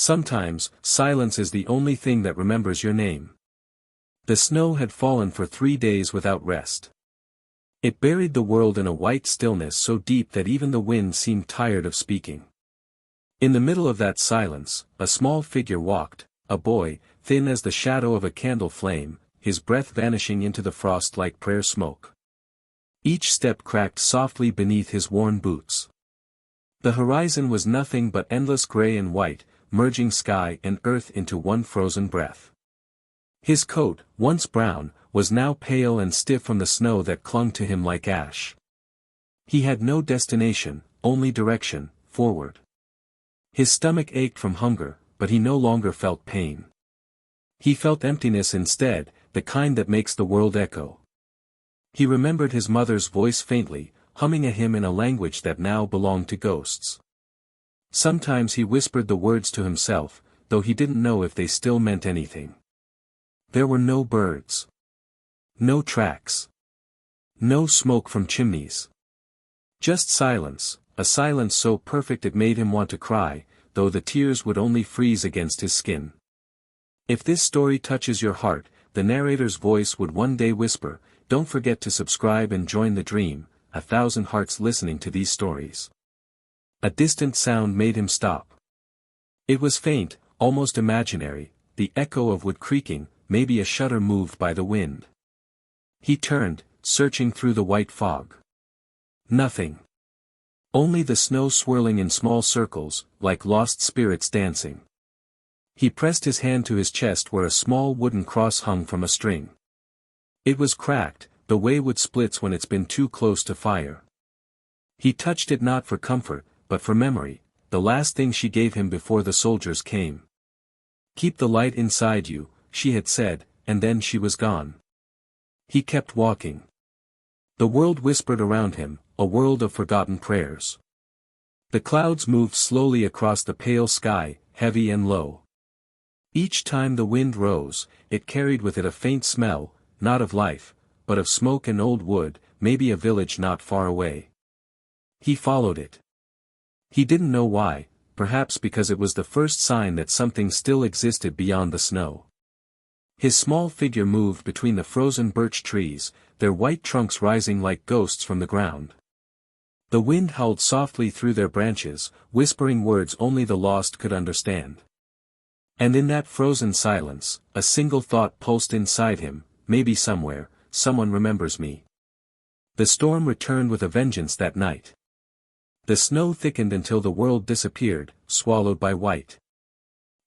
Sometimes, silence is the only thing that remembers your name. The snow had fallen for 3 days without rest. It buried the world in a white stillness so deep that even the wind seemed tired of speaking. In the middle of that silence, a small figure walked, a boy, thin as the shadow of a candle flame, his breath vanishing into the frost like prayer smoke. Each step cracked softly beneath his worn boots. The horizon was nothing but endless gray and white, merging sky and earth into one frozen breath. His coat, once brown, was now pale and stiff from the snow that clung to him like ash. He had no destination, only direction, forward. His stomach ached from hunger, but he no longer felt pain. He felt emptiness instead, the kind that makes the world echo. He remembered his mother's voice faintly, humming a hymn in a language that now belonged to ghosts. Sometimes he whispered the words to himself, though he didn't know if they still meant anything. There were no birds. No tracks. No smoke from chimneys. Just silence, a silence so perfect it made him want to cry, though the tears would only freeze against his skin. If this story touches your heart, the narrator's voice would one day whisper, "Don't forget to subscribe and join the dream, 1,000 hearts listening to these stories." A distant sound made him stop. It was faint, almost imaginary, the echo of wood creaking, maybe a shutter moved by the wind. He turned, searching through the white fog. Nothing. Only the snow swirling in small circles, like lost spirits dancing. He pressed his hand to his chest where a small wooden cross hung from a string. It was cracked, the way wood splits when it's been too close to fire. He touched it not for comfort, but for memory, the last thing she gave him before the soldiers came. "Keep the light inside you," she had said, and then she was gone. He kept walking. The world whispered around him, a world of forgotten prayers. The clouds moved slowly across the pale sky, heavy and low. Each time the wind rose, it carried with it a faint smell, not of life, but of smoke and old wood, maybe a village not far away. He followed it. He didn't know why, perhaps because it was the first sign that something still existed beyond the snow. His small figure moved between the frozen birch trees, their white trunks rising like ghosts from the ground. The wind howled softly through their branches, whispering words only the lost could understand. And in that frozen silence, a single thought pulsed inside him, maybe somewhere, someone remembers me. The storm returned with a vengeance that night. The snow thickened until the world disappeared, swallowed by white.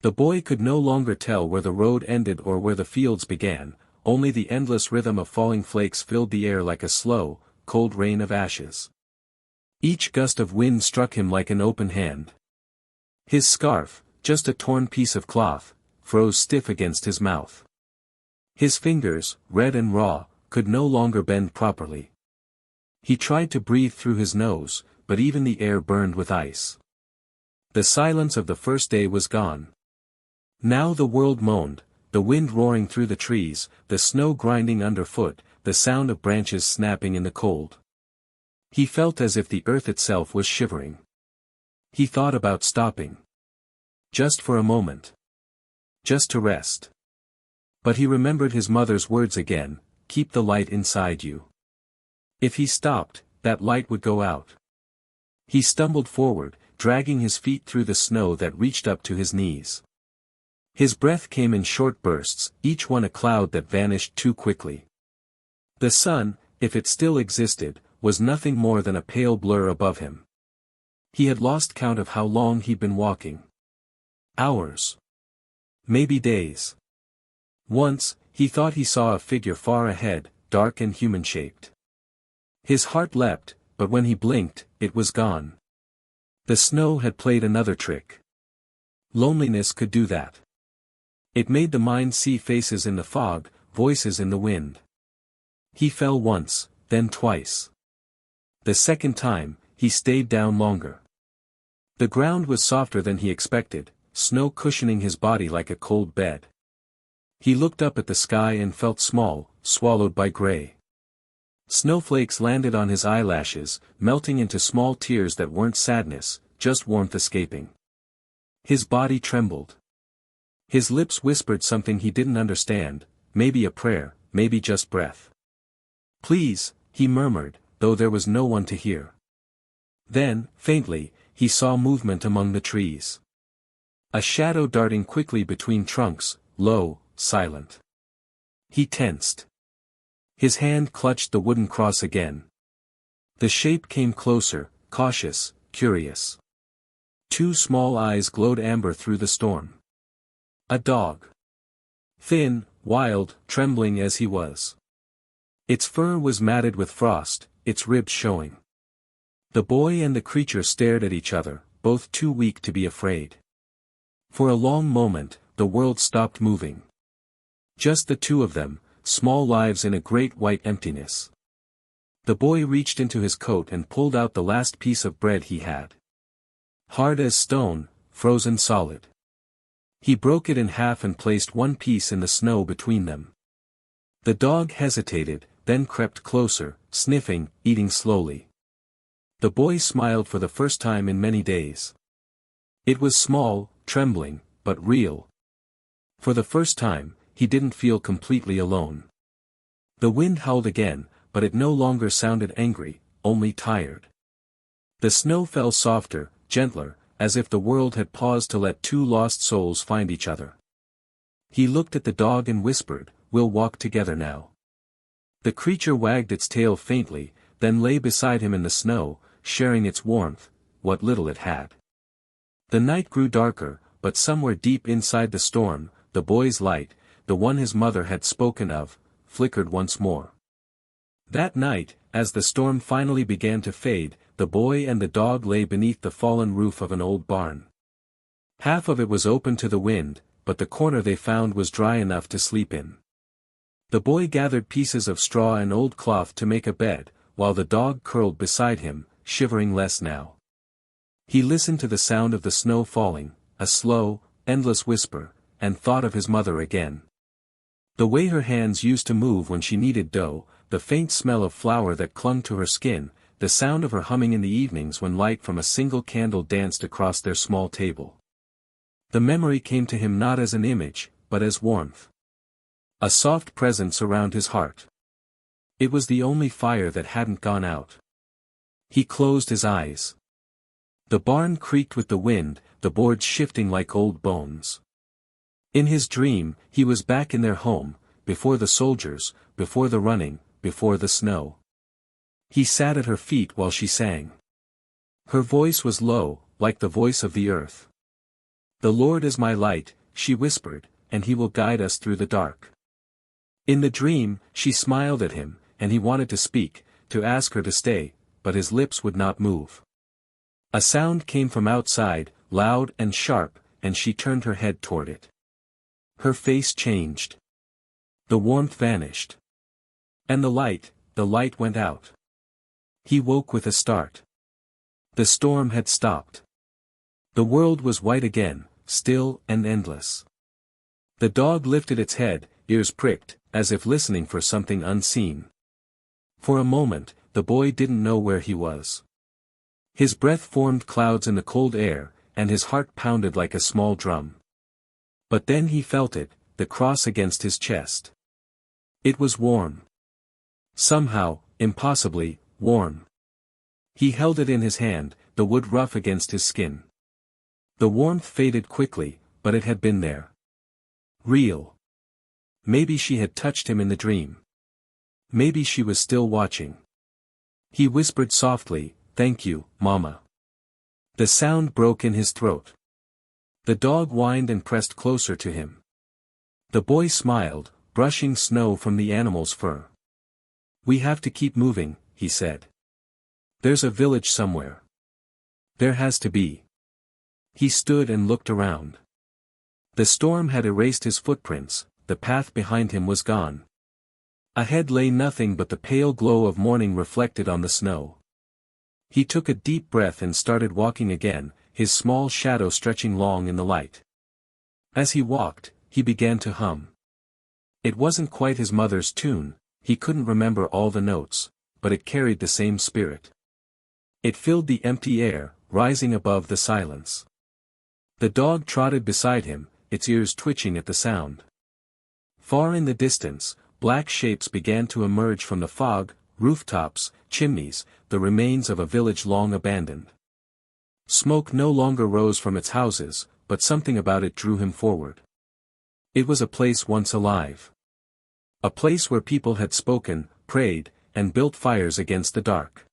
The boy could no longer tell where the road ended or where the fields began, only the endless rhythm of falling flakes filled the air like a slow, cold rain of ashes. Each gust of wind struck him like an open hand. His scarf, just a torn piece of cloth, froze stiff against his mouth. His fingers, red and raw, could no longer bend properly. He tried to breathe through his nose, but even the air burned with ice. The silence of the first day was gone. Now the world moaned, the wind roaring through the trees, the snow grinding underfoot, the sound of branches snapping in the cold. He felt as if the earth itself was shivering. He thought about stopping. Just for a moment. Just to rest. But he remembered his mother's words again, "Keep the light inside you." If he stopped, that light would go out. He stumbled forward, dragging his feet through the snow that reached up to his knees. His breath came in short bursts, each one a cloud that vanished too quickly. The sun, if it still existed, was nothing more than a pale blur above him. He had lost count of how long he'd been walking. Hours. Maybe days. Once, he thought he saw a figure far ahead, dark and human-shaped. His heart leapt, but when he blinked, it was gone. The snow had played another trick. Loneliness could do that. It made the mind see faces in the fog, voices in the wind. He fell once, then twice. The second time, he stayed down longer. The ground was softer than he expected, snow cushioning his body like a cold bed. He looked up at the sky and felt small, swallowed by gray. Snowflakes landed on his eyelashes, melting into small tears that weren't sadness, just warmth escaping. His body trembled. His lips whispered something he didn't understand, maybe a prayer, maybe just breath. "Please," he murmured, though there was no one to hear. Then, faintly, he saw movement among the trees. A shadow darting quickly between trunks, low, silent. He tensed. His hand clutched the wooden cross again. The shape came closer, cautious, curious. Two small eyes glowed amber through the storm. A dog. Thin, wild, trembling as he was. Its fur was matted with frost, its ribs showing. The boy and the creature stared at each other, both too weak to be afraid. For a long moment, the world stopped moving. Just the two of them, small lives in a great white emptiness. The boy reached into his coat and pulled out the last piece of bread he had. Hard as stone, frozen solid. He broke it in half and placed one piece in the snow between them. The dog hesitated, then crept closer, sniffing, eating slowly. The boy smiled for the first time in many days. It was small, trembling, but real. For the first time, he didn't feel completely alone. The wind howled again, but it no longer sounded angry, only tired. The snow fell softer, gentler, as if the world had paused to let two lost souls find each other. He looked at the dog and whispered, "We'll walk together now." The creature wagged its tail faintly, then lay beside him in the snow, sharing its warmth, what little it had. The night grew darker, but somewhere deep inside the storm, the boy's light, the one his mother had spoken of, flickered once more. That night, as the storm finally began to fade, the boy and the dog lay beneath the fallen roof of an old barn. Half of it was open to the wind, but the corner they found was dry enough to sleep in. The boy gathered pieces of straw and old cloth to make a bed, while the dog curled beside him, shivering less now. He listened to the sound of the snow falling, a slow, endless whisper, and thought of his mother again. The way her hands used to move when she kneaded dough, the faint smell of flour that clung to her skin, the sound of her humming in the evenings when light from a single candle danced across their small table. The memory came to him not as an image, but as warmth. A soft presence around his heart. It was the only fire that hadn't gone out. He closed his eyes. The barn creaked with the wind, the boards shifting like old bones. In his dream, he was back in their home, before the soldiers, before the running, before the snow. He sat at her feet while she sang. Her voice was low, like the voice of the earth. "The Lord is my light," she whispered, "and he will guide us through the dark." In the dream, she smiled at him, and he wanted to speak, to ask her to stay, but his lips would not move. A sound came from outside, loud and sharp, and she turned her head toward it. Her face changed. The warmth vanished. And the light went out. He woke with a start. The storm had stopped. The world was white again, still and endless. The dog lifted its head, ears pricked, as if listening for something unseen. For a moment, the boy didn't know where he was. His breath formed clouds in the cold air, and his heart pounded like a small drum. But then he felt it, the cross against his chest. It was warm. Somehow, impossibly, warm. He held it in his hand, the wood rough against his skin. The warmth faded quickly, but it had been there. Real. Maybe she had touched him in the dream. Maybe she was still watching. He whispered softly, "Thank you, Mama." The sound broke in his throat. The dog whined and pressed closer to him. The boy smiled, brushing snow from the animal's fur. "We have to keep moving," he said. "There's a village somewhere. There has to be." He stood and looked around. The storm had erased his footprints, the path behind him was gone. Ahead lay nothing but the pale glow of morning reflected on the snow. He took a deep breath and started walking again, his small shadow stretching long in the light. As he walked, he began to hum. It wasn't quite his mother's tune, he couldn't remember all the notes, but it carried the same spirit. It filled the empty air, rising above the silence. The dog trotted beside him, its ears twitching at the sound. Far in the distance, black shapes began to emerge from the fog, rooftops, chimneys, the remains of a village long abandoned. Smoke no longer rose from its houses, but something about it drew him forward. It was a place once alive. A place where people had spoken, prayed, and built fires against the dark.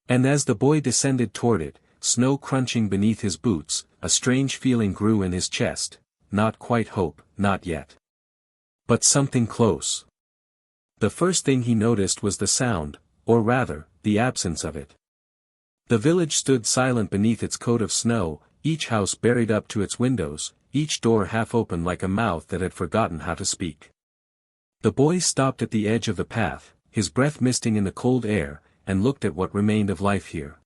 And as the boy descended toward it, snow crunching beneath his boots, a strange feeling grew in his chest, not quite hope, not yet. But something close. The first thing he noticed was the sound, or rather, the absence of it. The village stood silent beneath its coat of snow, each house buried up to its windows, each door half open like a mouth that had forgotten how to speak. The boy stopped at the edge of the path, his breath misting in the cold air, and looked at what remained of life here.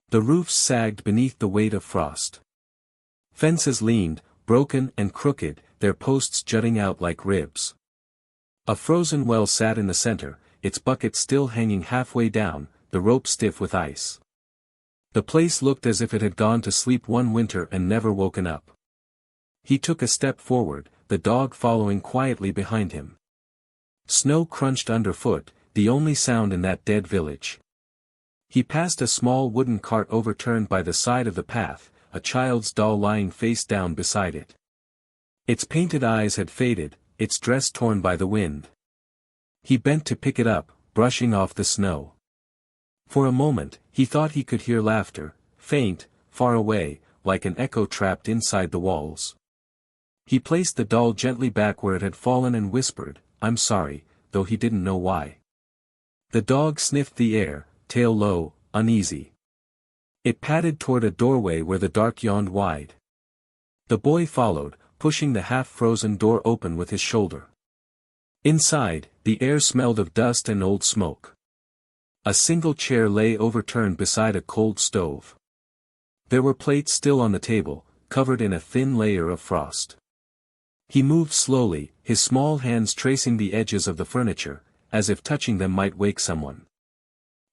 The roofs sagged beneath the weight of frost. Fences leaned, broken and crooked, their posts jutting out like ribs. A frozen well sat in the center, its bucket still hanging halfway down, the rope stiff with ice. The place looked as if it had gone to sleep one winter and never woken up. He took a step forward, the dog following quietly behind him. Snow crunched underfoot, the only sound in that dead village. He passed a small wooden cart overturned by the side of the path, a child's doll lying face down beside it. Its painted eyes had faded, its dress torn by the wind. He bent to pick it up, brushing off the snow. For a moment, he thought he could hear laughter, faint, far away, like an echo trapped inside the walls. He placed the doll gently back where it had fallen and whispered, "I'm sorry," though he didn't know why. The dog sniffed the air, tail low, uneasy. It padded toward a doorway where the dark yawned wide. The boy followed, pushing the half-frozen door open with his shoulder. Inside, the air smelled of dust and old smoke. A single chair lay overturned beside a cold stove. There were plates still on the table, covered in a thin layer of frost. He moved slowly, his small hands tracing the edges of the furniture, as if touching them might wake someone.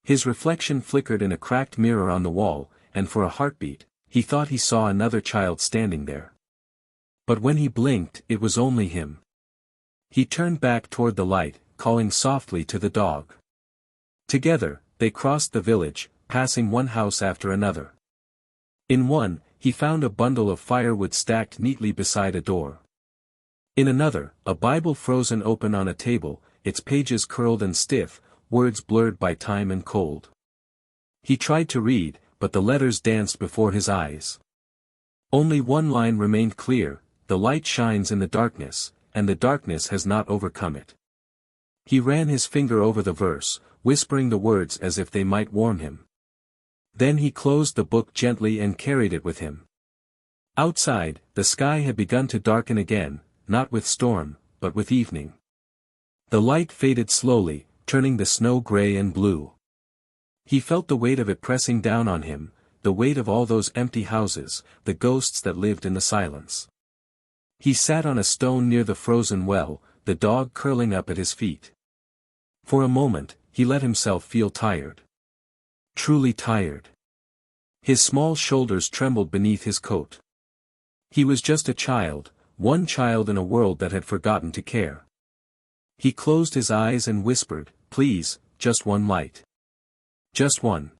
His reflection flickered in a cracked mirror on the wall, and for a heartbeat, he thought he saw another child standing there. But when he blinked, it was only him. He turned back toward the light, calling softly to the dog. Together, they crossed the village, passing one house after another. In one, he found a bundle of firewood stacked neatly beside a door. In another, a Bible frozen open on a table, its pages curled and stiff, words blurred by time and cold. He tried to read, but the letters danced before his eyes. Only one line remained clear: "The light shines in the darkness, and the darkness has not overcome it." He ran his finger over the verse, whispering the words as if they might warm him. Then he closed the book gently and carried it with him. Outside, the sky had begun to darken again, not with storm, but with evening. The light faded slowly, turning the snow gray and blue. He felt the weight of it pressing down on him, the weight of all those empty houses, the ghosts that lived in the silence. He sat on a stone near the frozen well, the dog curling up at his feet. For a moment, he let himself feel tired. Truly tired. His small shoulders trembled beneath his coat. He was just a child, one child in a world that had forgotten to care. He closed his eyes and whispered, "Please, just one light. Just one."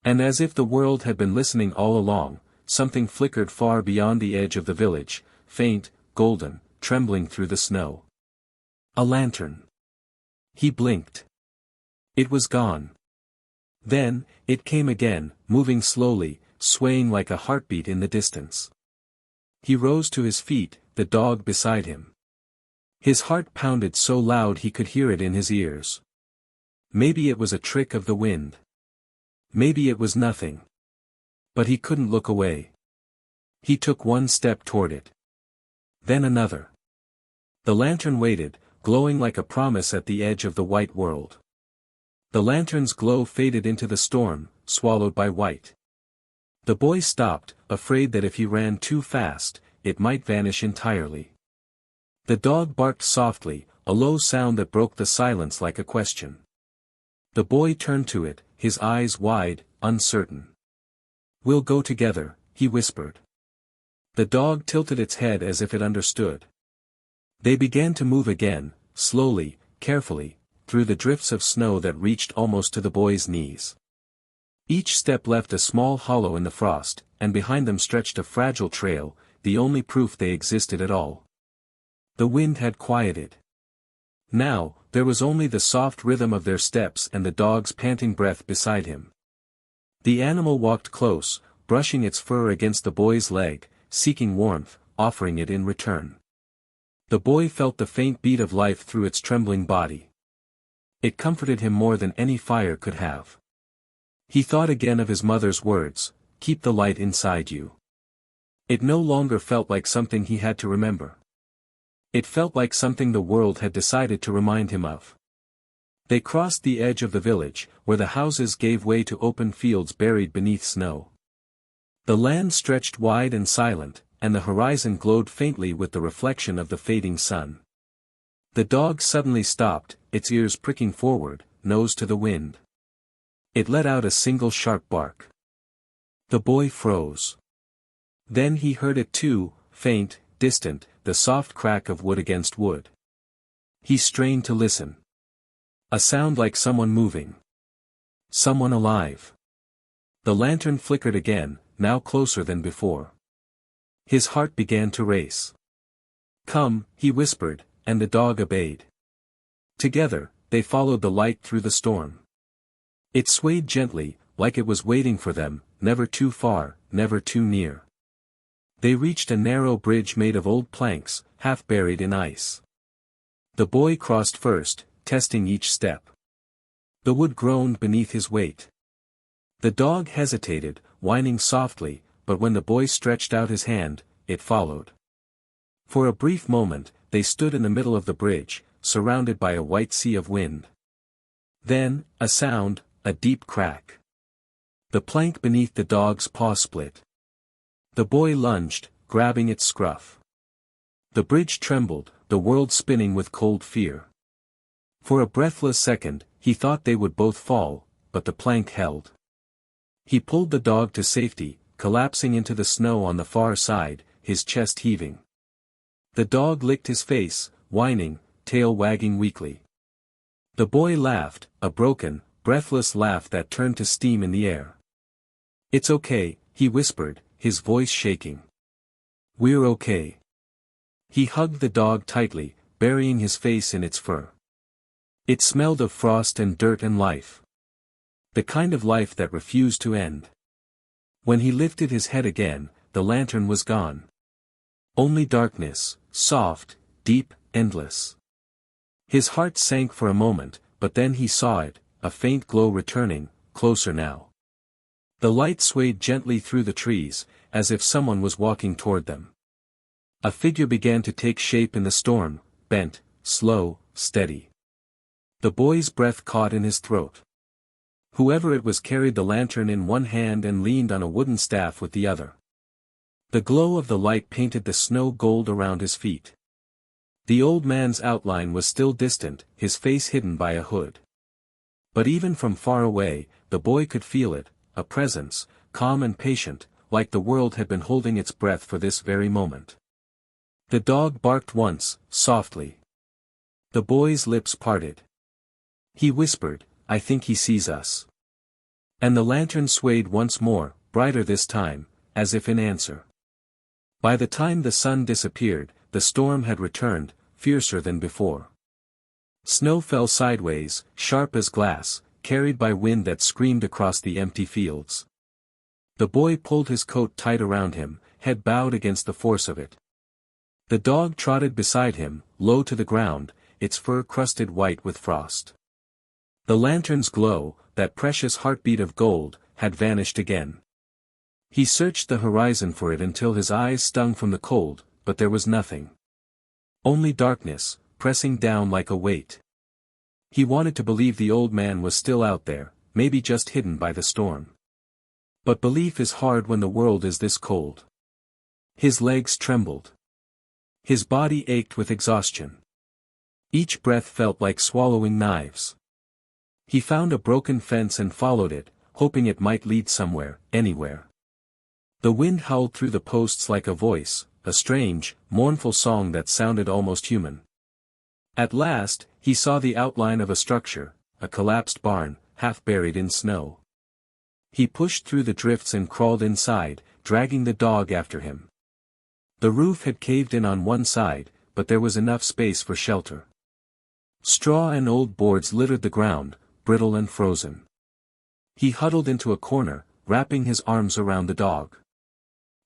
And as if the world had been listening all along, something flickered far beyond the edge of the village, faint, golden, trembling through the snow. A lantern. He blinked. It was gone. Then, it came again, moving slowly, swaying like a heartbeat in the distance. He rose to his feet, the dog beside him. His heart pounded so loud he could hear it in his ears. Maybe it was a trick of the wind. Maybe it was nothing. But he couldn't look away. He took one step toward it. Then another. The lantern waited, glowing like a promise at the edge of the white world. The lantern's glow faded into the storm, swallowed by white. The boy stopped, afraid that if he ran too fast, it might vanish entirely. The dog barked softly, a low sound that broke the silence like a question. The boy turned to it, his eyes wide, uncertain. "We'll go together," he whispered. The dog tilted its head as if it understood. They began to move again, slowly, carefully, through the drifts of snow that reached almost to the boy's knees. Each step left a small hollow in the frost, and behind them stretched a fragile trail, the only proof they existed at all. The wind had quieted. Now, there was only the soft rhythm of their steps and the dog's panting breath beside him. The animal walked close, brushing its fur against the boy's leg, seeking warmth, offering it in return. The boy felt the faint beat of life through its trembling body. It comforted him more than any fire could have. He thought again of his mother's words, "Keep the light inside you." It no longer felt like something he had to remember. It felt like something the world had decided to remind him of. They crossed the edge of the village, where the houses gave way to open fields buried beneath snow. The land stretched wide and silent, and the horizon glowed faintly with the reflection of the fading sun. The dog suddenly stopped, its ears pricking forward, nose to the wind. It let out a single sharp bark. The boy froze. Then he heard it too, faint, distant, the soft crack of wood against wood. He strained to listen. A sound like someone moving. Someone alive. The lantern flickered again, now closer than before. His heart began to race. "Come," he whispered, and the dog obeyed. Together, they followed the light through the storm. It swayed gently, like it was waiting for them, never too far, never too near. They reached a narrow bridge made of old planks, half buried in ice. The boy crossed first, testing each step. The wood groaned beneath his weight. The dog hesitated, whining softly, but when the boy stretched out his hand, it followed. For a brief moment, they stood in the middle of the bridge, surrounded by a white sea of wind. Then, a sound, a deep crack. The plank beneath the dog's paw split. The boy lunged, grabbing its scruff. The bridge trembled, the world spinning with cold fear. For a breathless second, he thought they would both fall, but the plank held. He pulled the dog to safety, collapsing into the snow on the far side, his chest heaving. The dog licked his face, whining, tail wagging weakly. The boy laughed, a broken, breathless laugh that turned to steam in the air. "It's okay," he whispered, his voice shaking. "We're okay." He hugged the dog tightly, burying his face in its fur. It smelled of frost and dirt and life. The kind of life that refused to end. When he lifted his head again, the lantern was gone. Only darkness, soft, deep, endless. His heart sank for a moment, but then he saw it, a faint glow returning, closer now. The light swayed gently through the trees, as if someone was walking toward them. A figure began to take shape in the storm, bent, slow, steady. The boy's breath caught in his throat. Whoever it was carried the lantern in one hand and leaned on a wooden staff with the other. The glow of the light painted the snow gold around his feet. The old man's outline was still distant, his face hidden by a hood. But even from far away, the boy could feel it, a presence, calm and patient, like the world had been holding its breath for this very moment. The dog barked once, softly. The boy's lips parted. He whispered, "I think he sees us." And the lantern swayed once more, brighter this time, as if in answer. By the time the sun disappeared, the storm had returned, fiercer than before. Snow fell sideways, sharp as glass, carried by wind that screamed across the empty fields. The boy pulled his coat tight around him, head bowed against the force of it. The dog trotted beside him, low to the ground, its fur crusted white with frost. The lantern's glow, that precious heartbeat of gold, had vanished again. He searched the horizon for it until his eyes stung from the cold, but there was nothing. Only darkness, pressing down like a weight. He wanted to believe the old man was still out there, maybe just hidden by the storm. But belief is hard when the world is this cold. His legs trembled. His body ached with exhaustion. Each breath felt like swallowing knives. He found a broken fence and followed it, hoping it might lead somewhere, anywhere. The wind howled through the posts like a voice, a strange, mournful song that sounded almost human. At last, he saw the outline of a structure, a collapsed barn, half buried in snow. He pushed through the drifts and crawled inside, dragging the dog after him. The roof had caved in on one side, but there was enough space for shelter. Straw and old boards littered the ground, brittle and frozen. He huddled into a corner, wrapping his arms around the dog.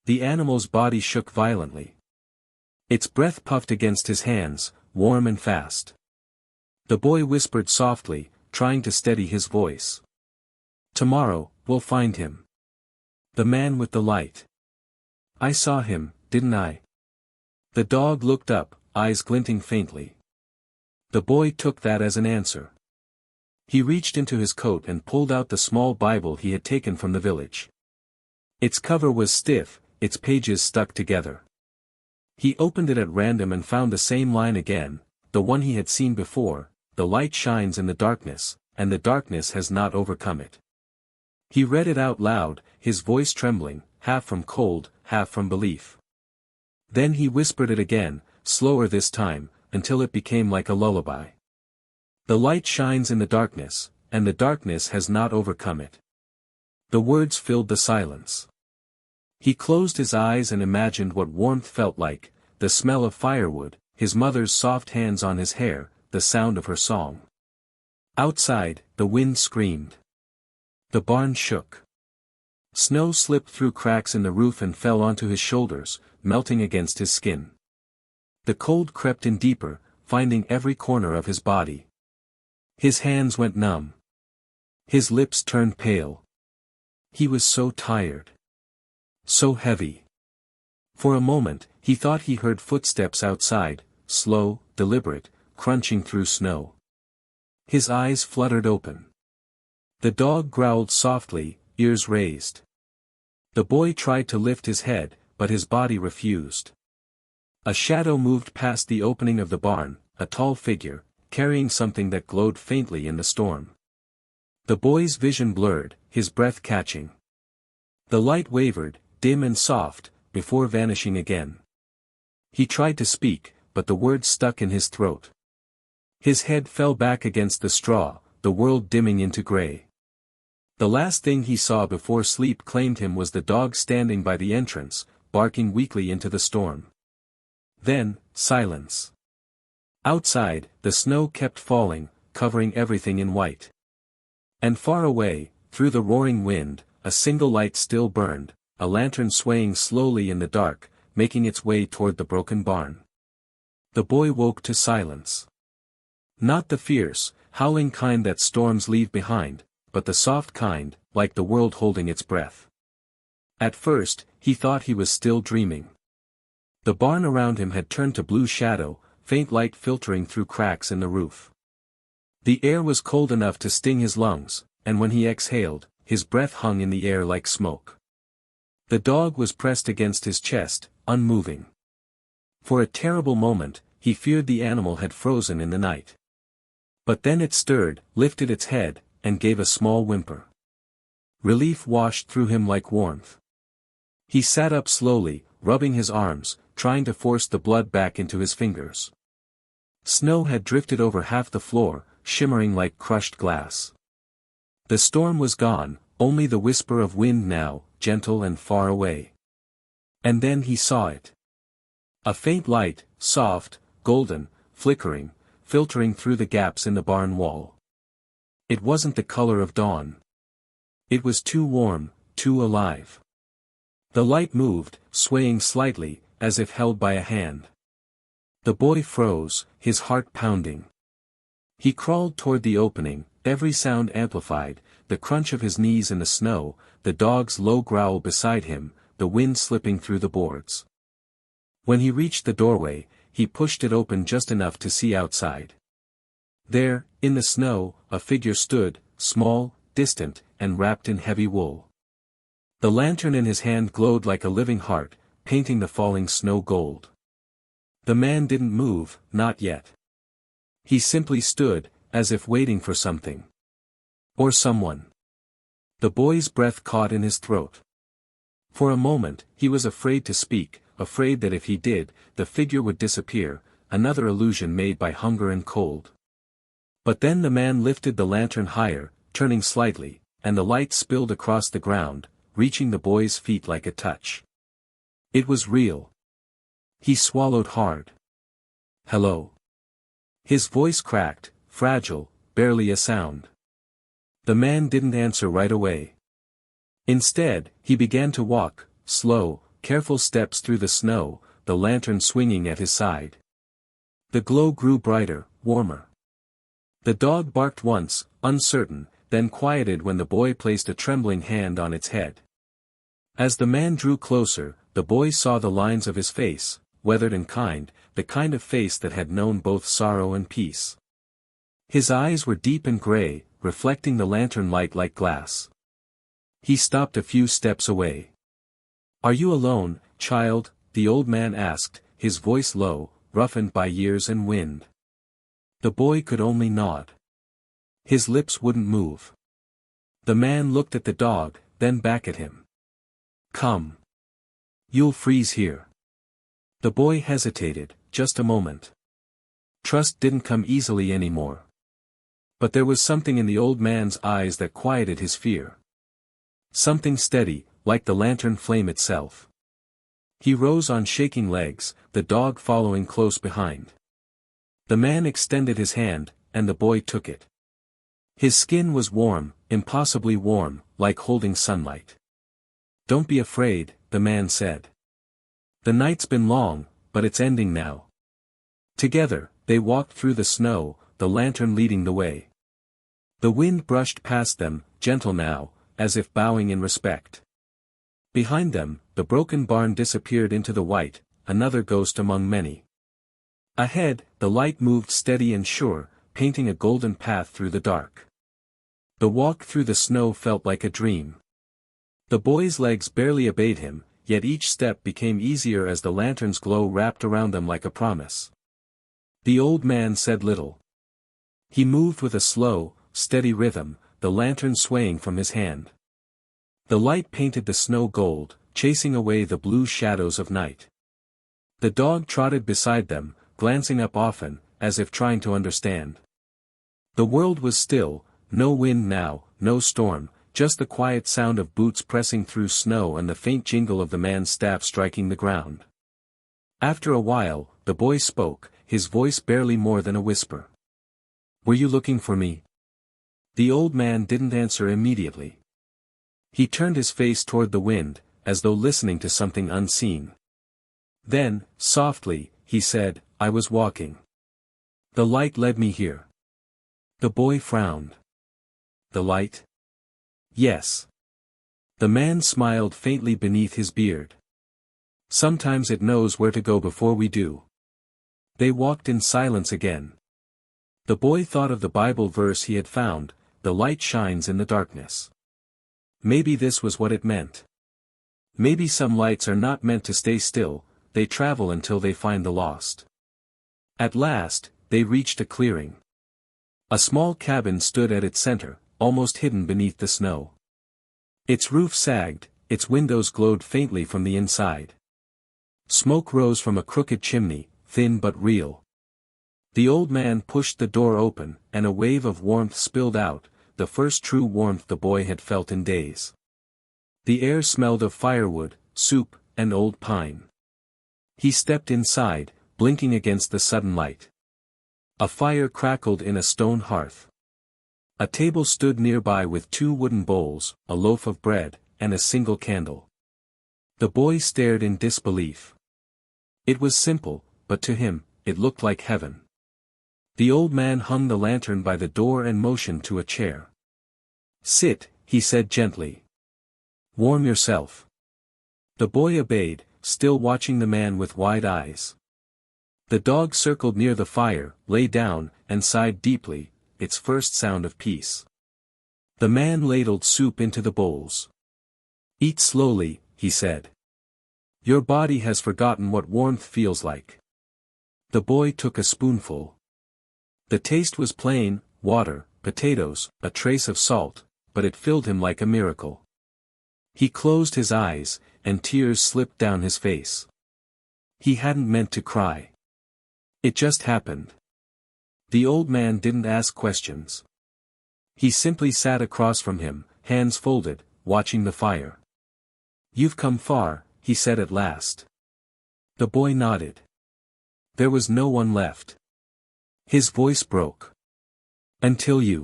The animal's body shook violently. Its breath puffed against his hands, warm and fast. The boy whispered softly, trying to steady his voice. "Tomorrow, we'll find him. The man with the light. I saw him, didn't I?" The dog looked up, eyes glinting faintly. The boy took that as an answer. He reached into his coat and pulled out the small Bible he had taken from the village. Its cover was stiff, its pages stuck together. He opened it at random and found the same line again, the one he had seen before: "The light shines in the darkness, and the darkness has not overcome it." He read it out loud, his voice trembling, half from cold, half from belief. Then he whispered it again, slower this time, until it became like a lullaby. "The light shines in the darkness, and the darkness has not overcome it." The words filled the silence. He closed his eyes and imagined what warmth felt like, the smell of firewood, his mother's soft hands on his hair, the sound of her song. Outside, the wind screamed. The barn shook. Snow slipped through cracks in the roof and fell onto his shoulders, melting against his skin. The cold crept in deeper, finding every corner of his body. His hands went numb. His lips turned pale. He was so tired. So heavy. For a moment, he thought he heard footsteps outside, slow, deliberate, crunching through snow. His eyes fluttered open. The dog growled softly, ears raised. The boy tried to lift his head, but his body refused. A shadow moved past the opening of the barn, a tall figure, carrying something that glowed faintly in the storm. The boy's vision blurred, his breath catching. The light wavered, dim and soft, before vanishing again. He tried to speak, but the words stuck in his throat. His head fell back against the straw, the world dimming into gray. The last thing he saw before sleep claimed him was the dog standing by the entrance, barking weakly into the storm. Then, silence. Outside, the snow kept falling, covering everything in white. And far away, through the roaring wind, a single light still burned, a lantern swaying slowly in the dark, making its way toward the broken barn. The boy woke to silence. Not the fierce, howling kind that storms leave behind, but the soft kind, like the world holding its breath. At first, he thought he was still dreaming. The barn around him had turned to blue shadow, faint light filtering through cracks in the roof. The air was cold enough to sting his lungs, and when he exhaled, his breath hung in the air like smoke. The dog was pressed against his chest, unmoving. For a terrible moment, he feared the animal had frozen in the night. But then it stirred, lifted its head, and gave a small whimper. Relief washed through him like warmth. He sat up slowly, rubbing his arms, trying to force the blood back into his fingers. Snow had drifted over half the floor, shimmering like crushed glass. The storm was gone, only the whisper of wind now, gentle and far away. And then he saw it. A faint light, soft, golden, flickering, filtering through the gaps in the barn wall. It wasn't the color of dawn. It was too warm, too alive. The light moved, swaying slightly, as if held by a hand. The boy froze, his heart pounding. He crawled toward the opening, every sound amplified, the crunch of his knees in the snow, the dog's low growl beside him, the wind slipping through the boards. When he reached the doorway, he pushed it open just enough to see outside. There, in the snow, a figure stood, small, distant, and wrapped in heavy wool. The lantern in his hand glowed like a living heart, painting the falling snow gold. The man didn't move, not yet. He simply stood, as if waiting for something. Or someone. The boy's breath caught in his throat. For a moment, he was afraid to speak, afraid that if he did, the figure would disappear, another illusion made by hunger and cold. But then the man lifted the lantern higher, turning slightly, and the light spilled across the ground, reaching the boy's feet like a touch. It was real. He swallowed hard. "Hello." His voice cracked, fragile, barely a sound. The man didn't answer right away. Instead, he began to walk, slow, careful steps through the snow, the lantern swinging at his side. The glow grew brighter, warmer. The dog barked once, uncertain, then quieted when the boy placed a trembling hand on its head. As the man drew closer, the boy saw the lines of his face, weathered and kind, the kind of face that had known both sorrow and peace. His eyes were deep and gray, reflecting the lantern light like glass. He stopped a few steps away. "Are you alone, child?" the old man asked, his voice low, roughened by years and wind. The boy could only nod. His lips wouldn't move. The man looked at the dog, then back at him. "Come. You'll freeze here." The boy hesitated, just a moment. Trust didn't come easily anymore. But there was something in the old man's eyes that quieted his fear. Something steady, like the lantern flame itself. He rose on shaking legs, the dog following close behind. The man extended his hand, and the boy took it. His skin was warm, impossibly warm, like holding sunlight. "Don't be afraid," the man said. "The night's been long, but it's ending now." Together, they walked through the snow, the lantern leading the way. The wind brushed past them, gentle now, as if bowing in respect. Behind them, the broken barn disappeared into the white, another ghost among many. Ahead, the light moved steady and sure, painting a golden path through the dark. The walk through the snow felt like a dream. The boy's legs barely obeyed him, yet each step became easier as the lantern's glow wrapped around them like a promise. The old man said little. He moved with a slow, steady rhythm, the lantern swaying from his hand. The light painted the snow gold, chasing away the blue shadows of night. The dog trotted beside them, glancing up often, as if trying to understand. The world was still, no wind now, no storm, just the quiet sound of boots pressing through snow and the faint jingle of the man's staff striking the ground. After a while, the boy spoke, his voice barely more than a whisper. "Were you looking for me?" The old man didn't answer immediately. He turned his face toward the wind, as though listening to something unseen. Then, softly, he said, "I was walking. The light led me here." The boy frowned. "The light?" "Yes." The man smiled faintly beneath his beard. "Sometimes it knows where to go before we do." They walked in silence again. The boy thought of the Bible verse he had found, "The light shines in the darkness." Maybe this was what it meant. Maybe some lights are not meant to stay still, they travel until they find the lost. At last, they reached a clearing. A small cabin stood at its center, almost hidden beneath the snow. Its roof sagged, its windows glowed faintly from the inside. Smoke rose from a crooked chimney, thin but real. The old man pushed the door open, and a wave of warmth spilled out, the first true warmth the boy had felt in days. The air smelled of firewood, soup, and old pine. He stepped inside, blinking against the sudden light. A fire crackled in a stone hearth. A table stood nearby with 2 wooden bowls, a loaf of bread, and a single candle. The boy stared in disbelief. It was simple, but to him, it looked like heaven. The old man hung the lantern by the door and motioned to a chair. "Sit," he said gently. "Warm yourself." The boy obeyed, still watching the man with wide eyes. The dog circled near the fire, lay down, and sighed deeply, its first sound of peace. The man ladled soup into the bowls. "Eat slowly," he said. "Your body has forgotten what warmth feels like." The boy took a spoonful. The taste was plain, water, potatoes, a trace of salt, but it filled him like a miracle. He closed his eyes, and tears slipped down his face. He hadn't meant to cry. It just happened. The old man didn't ask questions. He simply sat across from him, hands folded, watching the fire. "You've come far," he said at last. The boy nodded. There was no one left. His voice broke. "Until you."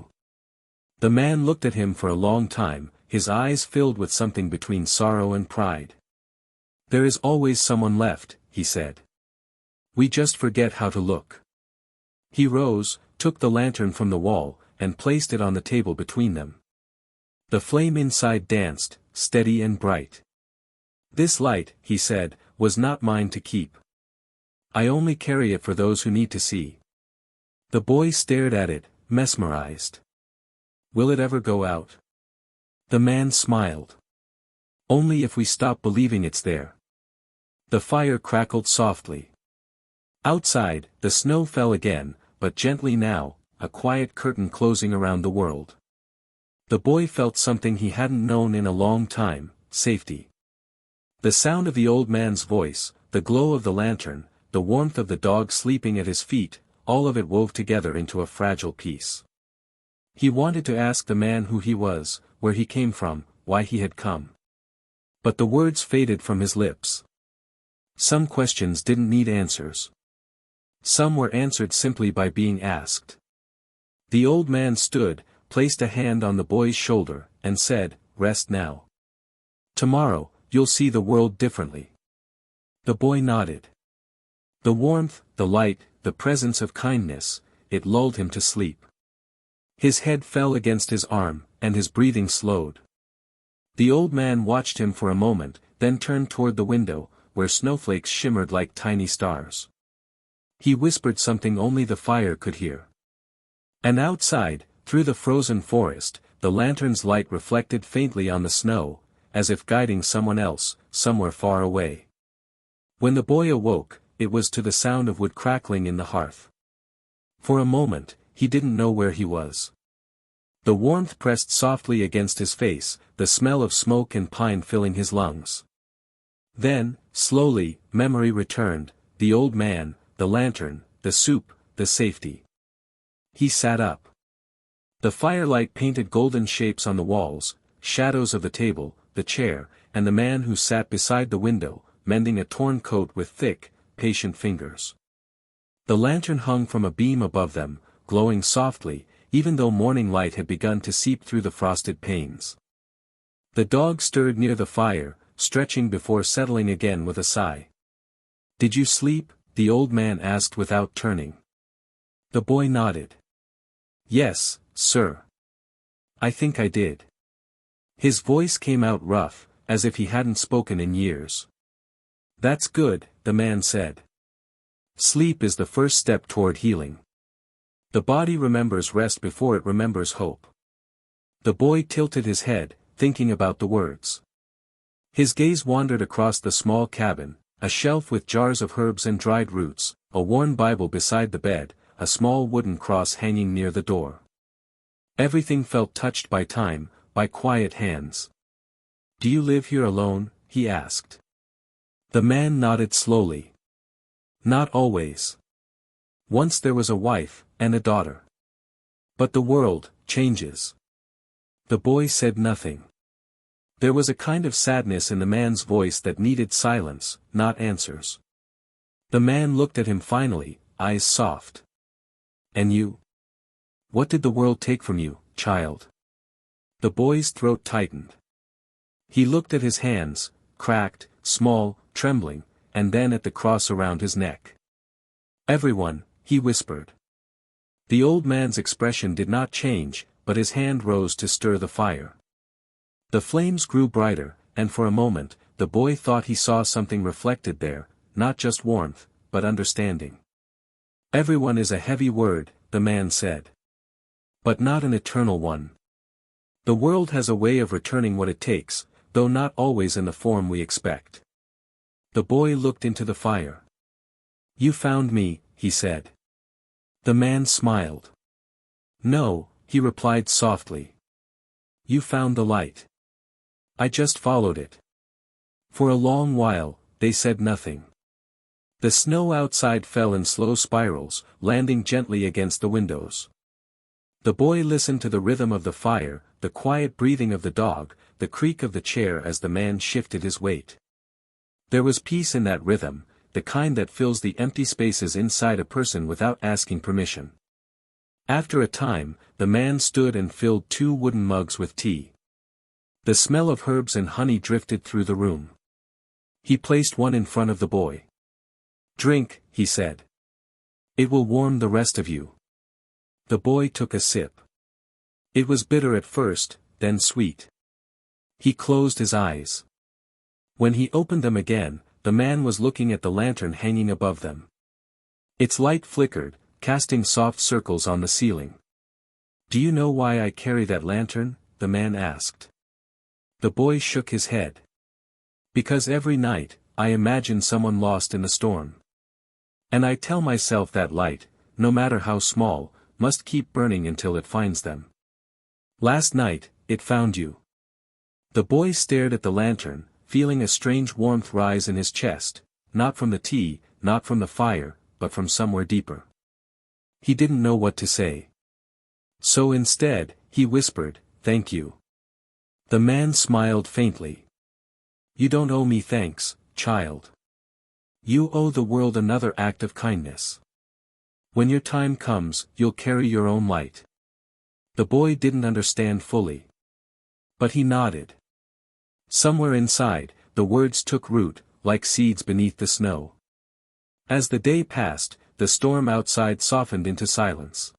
The man looked at him for a long time, his eyes filled with something between sorrow and pride. "There is always someone left," he said. "We just forget how to look." He rose, took the lantern from the wall, and placed it on the table between them. The flame inside danced, steady and bright. "This light," he said, "was not mine to keep. I only carry it for those who need to see." The boy stared at it, mesmerized. "Will it ever go out?" The man smiled. "Only if we stop believing it's there." The fire crackled softly. Outside, the snow fell again, but gently now, a quiet curtain closing around the world. The boy felt something he hadn't known in a long time: safety. The sound of the old man's voice, the glow of the lantern, the warmth of the dog sleeping at his feet, all of it wove together into a fragile piece. He wanted to ask the man who he was, where he came from, why he had come. But the words faded from his lips. Some questions didn't need answers. Some were answered simply by being asked. The old man stood, placed a hand on the boy's shoulder, and said, "Rest now. Tomorrow, you'll see the world differently." The boy nodded. The warmth, the light, the presence of kindness, it lulled him to sleep. His head fell against his arm, and his breathing slowed. The old man watched him for a moment, then turned toward the window, where snowflakes shimmered like tiny stars. He whispered something only the fire could hear. And outside, through the frozen forest, the lantern's light reflected faintly on the snow, as if guiding someone else, somewhere far away. When the boy awoke, it was to the sound of wood crackling in the hearth. For a moment, he didn't know where he was. The warmth pressed softly against his face, the smell of smoke and pine filling his lungs. Then, slowly, memory returned: the old man, the lantern, the soup, the safety. He sat up. The firelight painted golden shapes on the walls, shadows of the table, the chair, and the man who sat beside the window, mending a torn coat with thick, patient fingers. The lantern hung from a beam above them, glowing softly, even though morning light had begun to seep through the frosted panes. The dog stirred near the fire, stretching before settling again with a sigh. "Did you sleep?" the old man asked without turning. The boy nodded. "Yes, sir. I think I did." His voice came out rough, as if he hadn't spoken in years. "That's good," the man said. "Sleep is the first step toward healing. The body remembers rest before it remembers hope." The boy tilted his head, thinking about the words. His gaze wandered across the small cabin, a shelf with jars of herbs and dried roots, a worn Bible beside the bed, a small wooden cross hanging near the door. Everything felt touched by time, by quiet hands. "Do you live here alone?" he asked. The man nodded slowly. "Not always. Once there was a wife, and a daughter. But the world changes." The boy said nothing. There was a kind of sadness in the man's voice that needed silence, not answers. The man looked at him finally, eyes soft. "And you? What did the world take from you, child?" The boy's throat tightened. He looked at his hands, cracked, small, trembling, and then at the cross around his neck. "Everyone," he whispered. The old man's expression did not change, but his hand rose to stir the fire. The flames grew brighter, and for a moment, the boy thought he saw something reflected there, not just warmth, but understanding. "Everyone is a heavy word," the man said. "But not an eternal one. The world has a way of returning what it takes, though not always in the form we expect." The boy looked into the fire. "You found me," he said. The man smiled. "No," he replied softly. "You found the light. I just followed it." For a long while, they said nothing. The snow outside fell in slow spirals, landing gently against the windows. The boy listened to the rhythm of the fire, the quiet breathing of the dog, the creak of the chair as the man shifted his weight. There was peace in that rhythm, the kind that fills the empty spaces inside a person without asking permission. After a time, the man stood and filled 2 wooden mugs with tea. The smell of herbs and honey drifted through the room. He placed one in front of the boy. "Drink," he said. "It will warm the rest of you." The boy took a sip. It was bitter at first, then sweet. He closed his eyes. When he opened them again, the man was looking at the lantern hanging above them. Its light flickered, casting soft circles on the ceiling. "Do you know why I carry that lantern?" the man asked. The boy shook his head. "Because every night, I imagine someone lost in the storm. And I tell myself that light, no matter how small, must keep burning until it finds them. Last night, it found you." The boy stared at the lantern, feeling a strange warmth rise in his chest, not from the tea, not from the fire, but from somewhere deeper. He didn't know what to say. So instead, he whispered, "Thank you." The man smiled faintly. "You don't owe me thanks, child. You owe the world another act of kindness. When your time comes, you'll carry your own light." The boy didn't understand fully. But he nodded. Somewhere inside, the words took root, like seeds beneath the snow. As the day passed, the storm outside softened into silence.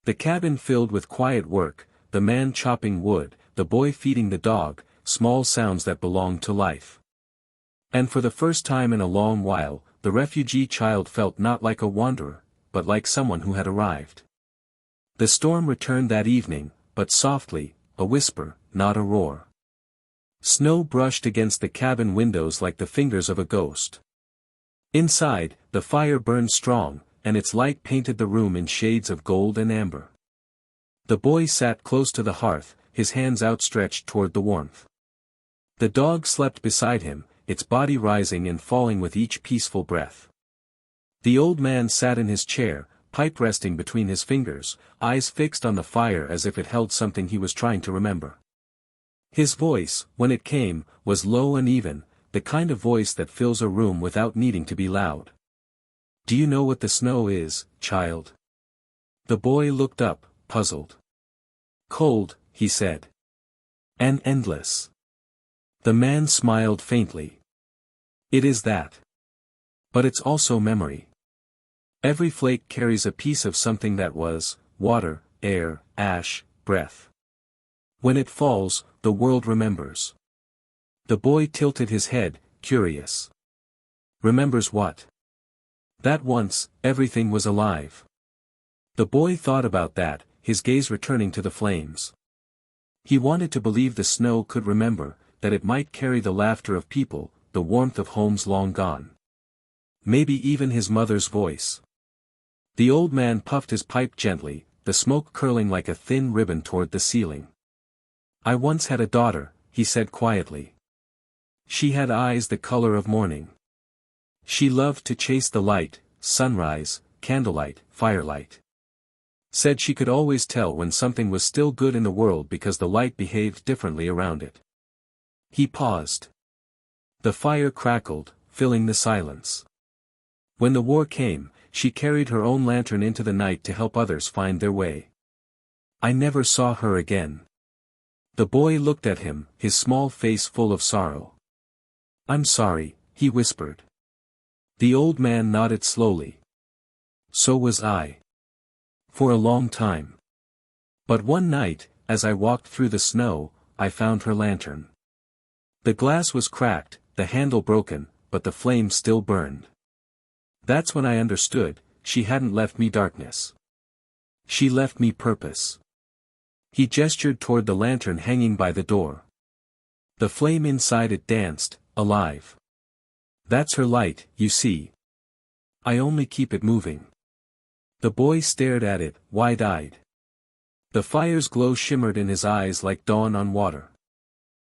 The cabin filled with quiet work, the man chopping wood, the boy feeding the dog, small sounds that belonged to life. And for the first time in a long while, the refugee child felt not like a wanderer, but like someone who had arrived. The storm returned that evening, but softly, a whisper, not a roar. Snow brushed against the cabin windows like the fingers of a ghost. Inside, the fire burned strong, and its light painted the room in shades of gold and amber. The boy sat close to the hearth, his hands outstretched toward the warmth. The dog slept beside him, its body rising and falling with each peaceful breath. The old man sat in his chair, pipe resting between his fingers, eyes fixed on the fire as if it held something he was trying to remember. His voice, when it came, was low and even, the kind of voice that fills a room without needing to be loud. "Do you know what the snow is, child?" The boy looked up, puzzled. "Cold," he said. "And endless." The man smiled faintly. "It is that. But it's also memory. Every flake carries a piece of something that was, water, air, ash, breath. When it falls, the world remembers." The boy tilted his head, curious. "Remembers what?" "That once, everything was alive." The boy thought about that, his gaze returning to the flames. He wanted to believe the snow could remember, that it might carry the laughter of people, the warmth of homes long gone. Maybe even his mother's voice. The old man puffed his pipe gently, the smoke curling like a thin ribbon toward the ceiling. "I once had a daughter," he said quietly. "She had eyes the color of morning. She loved to chase the light, sunrise, candlelight, firelight. Said she could always tell when something was still good in the world because the light behaved differently around it." He paused. The fire crackled, filling the silence. When the war came, she carried her own lantern into the night to help others find their way. "I never saw her again." The boy looked at him, his small face full of sorrow. "I'm sorry," he whispered. The old man nodded slowly. "So was I. For a long time. But one night, as I walked through the snow, I found her lantern. The glass was cracked, the handle broken, but the flame still burned. That's when I understood, she hadn't left me darkness. She left me purpose." He gestured toward the lantern hanging by the door. The flame inside it danced, alive. "That's her light, you see. I only keep it moving." The boy stared at it, wide-eyed. The fire's glow shimmered in his eyes like dawn on water.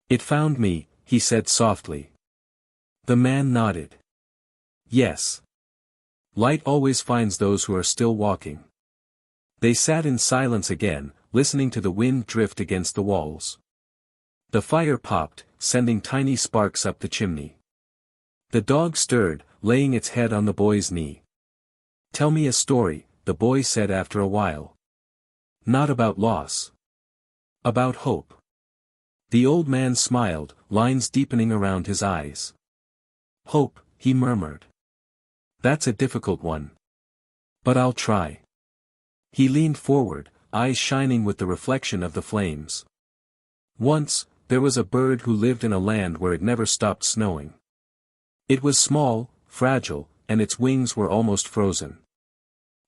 "It found me," he said softly. The man nodded. Yes. Light always finds those who are still walking. They sat in silence again, listening to the wind drift against the walls. The fire popped, sending tiny sparks up the chimney. The dog stirred, laying its head on the boy's knee. Tell me a story, the boy said after a while. Not about loss. About hope. The old man smiled, lines deepening around his eyes. Hope, he murmured. That's a difficult one. But I'll try. He leaned forward, eyes shining with the reflection of the flames. Once, there was a bird who lived in a land where it never stopped snowing. It was small, fragile, and its wings were almost frozen.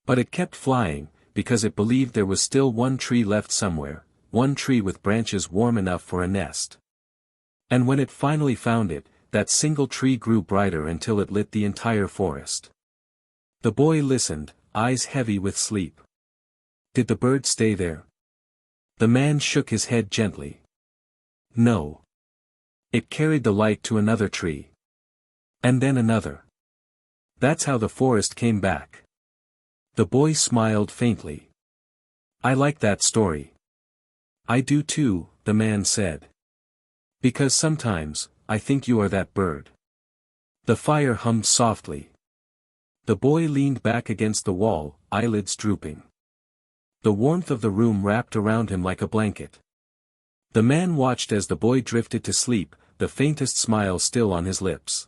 But it kept flying, because it believed there was still one tree left somewhere, one tree with branches warm enough for a nest. And when it finally found it, that single tree grew brighter until it lit the entire forest. The boy listened, eyes heavy with sleep. Did the bird stay there? The man shook his head gently. No. It carried the light to another tree. And then another. That's how the forest came back. The boy smiled faintly. I like that story. I do too, the man said. Because sometimes, I think you are that bird. The fire hummed softly. The boy leaned back against the wall, eyelids drooping. The warmth of the room wrapped around him like a blanket. The man watched as the boy drifted to sleep, the faintest smile still on his lips.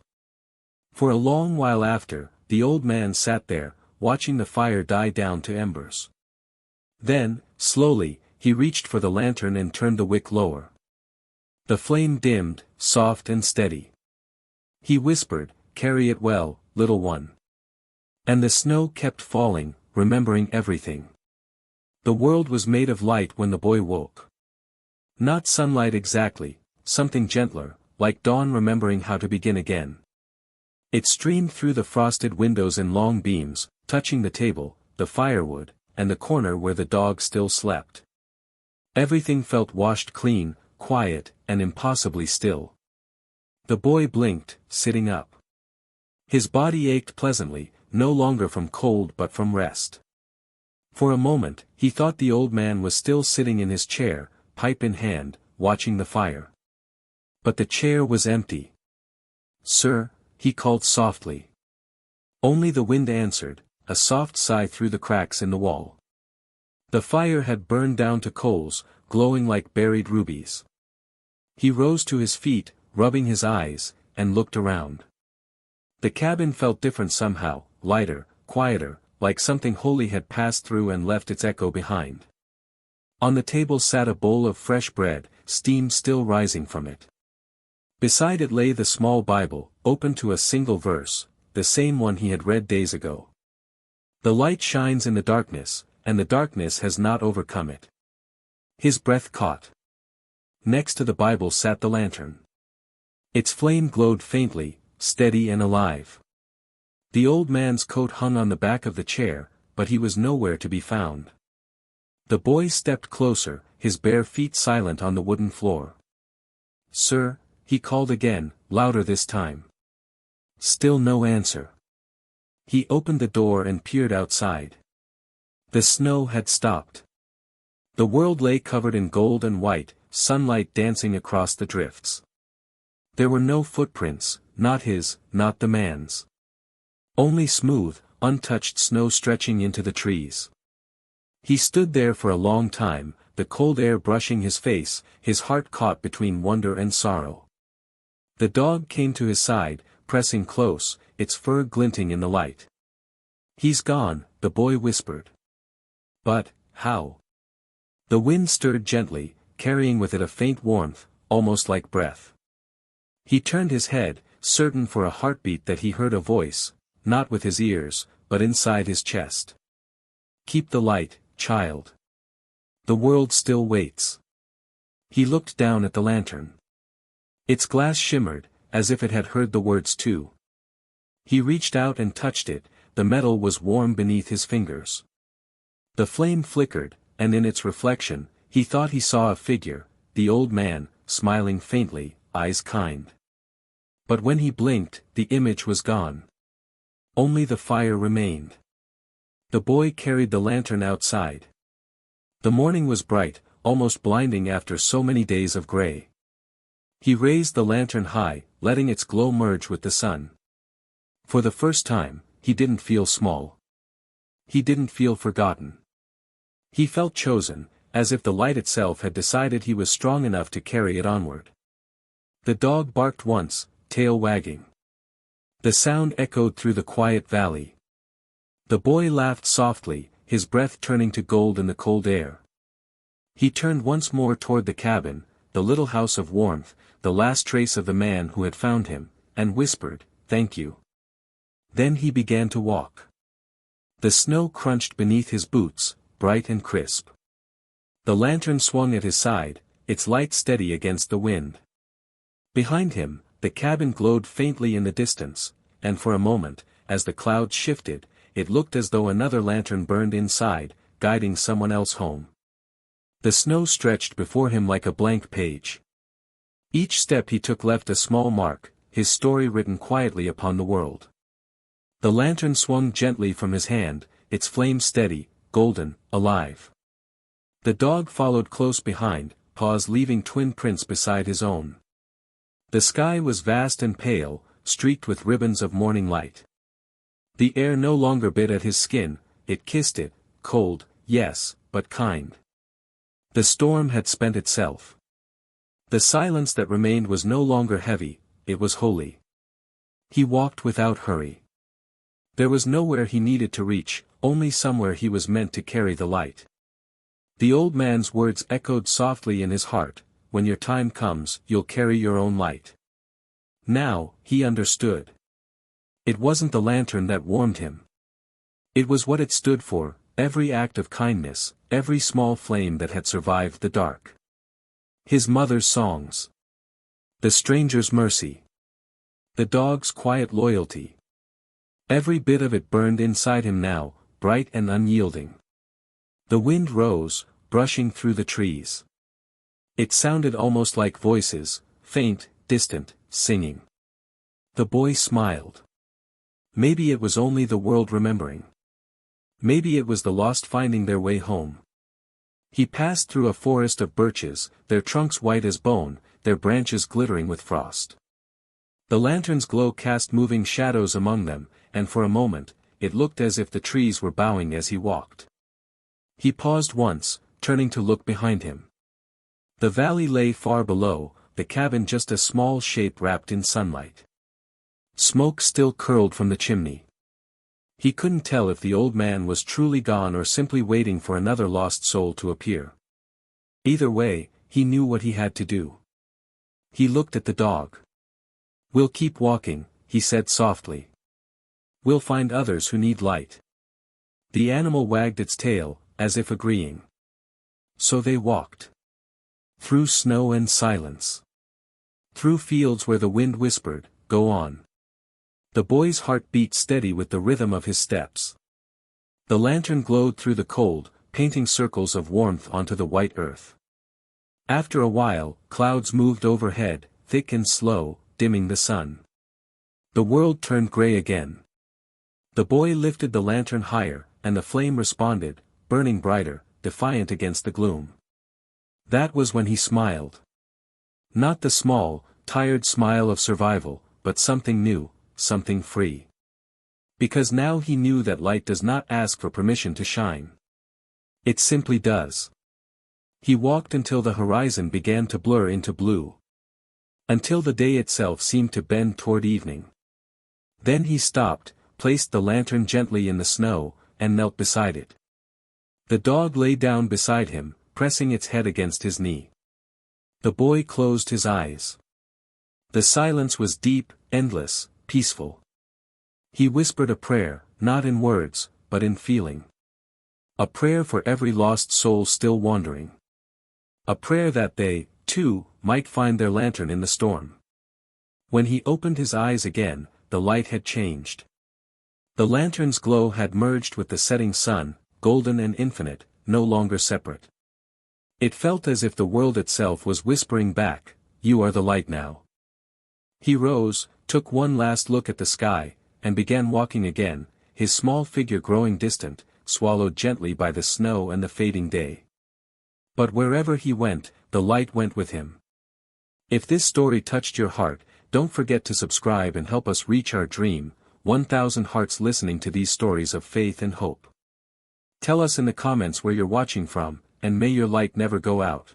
For a long while after, the old man sat there, watching the fire die down to embers. Then, slowly, he reached for the lantern and turned the wick lower. The flame dimmed, soft and steady. He whispered, "Carry it well, little one." And the snow kept falling, remembering everything. The world was made of light when the boy woke. Not sunlight exactly, something gentler, like dawn remembering how to begin again. It streamed through the frosted windows in long beams, touching the table, the firewood, and the corner where the dog still slept. Everything felt washed clean, quiet, and impossibly still. The boy blinked, sitting up. His body ached pleasantly, no longer from cold but from rest. For a moment, he thought the old man was still sitting in his chair, pipe in hand, watching the fire. But the chair was empty. "Sir," he called softly. Only the wind answered, a soft sigh through the cracks in the wall. The fire had burned down to coals, glowing like buried rubies. He rose to his feet, rubbing his eyes, and looked around. The cabin felt different somehow, lighter, quieter, like something holy had passed through and left its echo behind. On the table sat a bowl of fresh bread, steam still rising from it. Beside it lay the small Bible, open to a single verse, the same one he had read days ago. The light shines in the darkness, and the darkness has not overcome it. His breath caught. Next to the Bible sat the lantern. Its flame glowed faintly, steady and alive. The old man's coat hung on the back of the chair, but he was nowhere to be found. The boy stepped closer, his bare feet silent on the wooden floor. "Sir," he called again, louder this time. Still no answer. He opened the door and peered outside. The snow had stopped. The world lay covered in gold and white, sunlight dancing across the drifts. There were no footprints, not his, not the man's. Only smooth, untouched snow stretching into the trees. He stood there for a long time, the cold air brushing his face, his heart caught between wonder and sorrow. The dog came to his side, pressing close, its fur glinting in the light. "He's gone," the boy whispered. "But, how?" The wind stirred gently, carrying with it a faint warmth, almost like breath. He turned his head, certain for a heartbeat that he heard a voice, not with his ears, but inside his chest. "Keep the light, child. The world still waits." He looked down at the lantern. Its glass shimmered, as if it had heard the words too. He reached out and touched it, the metal was warm beneath his fingers. The flame flickered, and in its reflection, he thought he saw a figure, the old man, smiling faintly, eyes kind. But when he blinked, the image was gone. Only the fire remained. The boy carried the lantern outside. The morning was bright, almost blinding after so many days of gray. He raised the lantern high, letting its glow merge with the sun. For the first time, he didn't feel small. He didn't feel forgotten. He felt chosen, as if the light itself had decided he was strong enough to carry it onward. The dog barked once, tail wagging. The sound echoed through the quiet valley. The boy laughed softly, his breath turning to gold in the cold air. He turned once more toward the cabin, the little house of warmth, the last trace of the man who had found him, and whispered, "Thank you." Then he began to walk. The snow crunched beneath his boots, bright and crisp. The lantern swung at his side, its light steady against the wind. Behind him, the cabin glowed faintly in the distance, and for a moment, as the clouds shifted, it looked as though another lantern burned inside, guiding someone else home. The snow stretched before him like a blank page. Each step he took left a small mark, his story written quietly upon the world. The lantern swung gently from his hand, its flame steady, golden, alive. The dog followed close behind, paws leaving twin prints beside his own. The sky was vast and pale, streaked with ribbons of morning light. The air no longer bit at his skin, it kissed it, cold, yes, but kind. The storm had spent itself. The silence that remained was no longer heavy, it was holy. He walked without hurry. There was nowhere he needed to reach, only somewhere he was meant to carry the light. The old man's words echoed softly in his heart, "When your time comes, you'll carry your own light." Now, he understood. It wasn't the lantern that warmed him. It was what it stood for, every act of kindness, every small flame that had survived the dark. His mother's songs. The stranger's mercy. The dog's quiet loyalty. Every bit of it burned inside him now, bright and unyielding. The wind rose, brushing through the trees. It sounded almost like voices, faint, distant, singing. The boy smiled. Maybe it was only the world remembering. Maybe it was the lost finding their way home. He passed through a forest of birches, their trunks white as bone, their branches glittering with frost. The lantern's glow cast moving shadows among them, and for a moment, it looked as if the trees were bowing as he walked. He paused once, turning to look behind him. The valley lay far below, the cabin just a small shape wrapped in sunlight. Smoke still curled from the chimney. He couldn't tell if the old man was truly gone or simply waiting for another lost soul to appear. Either way, he knew what he had to do. He looked at the dog. "We'll keep walking," he said softly. "We'll find others who need light." The animal wagged its tail, as if agreeing. So they walked. Through snow and silence. Through fields where the wind whispered, "Go on." The boy's heart beat steady with the rhythm of his steps. The lantern glowed through the cold, painting circles of warmth onto the white earth. After a while, clouds moved overhead, thick and slow, dimming the sun. The world turned gray again. The boy lifted the lantern higher, and the flame responded, burning brighter, defiant against the gloom. That was when he smiled. Not the small, tired smile of survival, but something new, something free. Because now he knew that light does not ask for permission to shine. It simply does. He walked until the horizon began to blur into blue. Until the day itself seemed to bend toward evening. Then he stopped, placed the lantern gently in the snow, and knelt beside it. The dog lay down beside him, pressing its head against his knee. The boy closed his eyes. The silence was deep, endless, peaceful. He whispered a prayer, not in words, but in feeling. A prayer for every lost soul still wandering. A prayer that they, too, might find their lantern in the storm. When he opened his eyes again, the light had changed. The lantern's glow had merged with the setting sun, golden and infinite, no longer separate. It felt as if the world itself was whispering back, "You are the light now." He rose, took one last look at the sky, and began walking again, his small figure growing distant, swallowed gently by the snow and the fading day. But wherever he went, the light went with him. If this story touched your heart, don't forget to subscribe and help us reach our dream, 1,000 hearts listening to these stories of faith and hope. Tell us in the comments where you're watching from, and may your light never go out.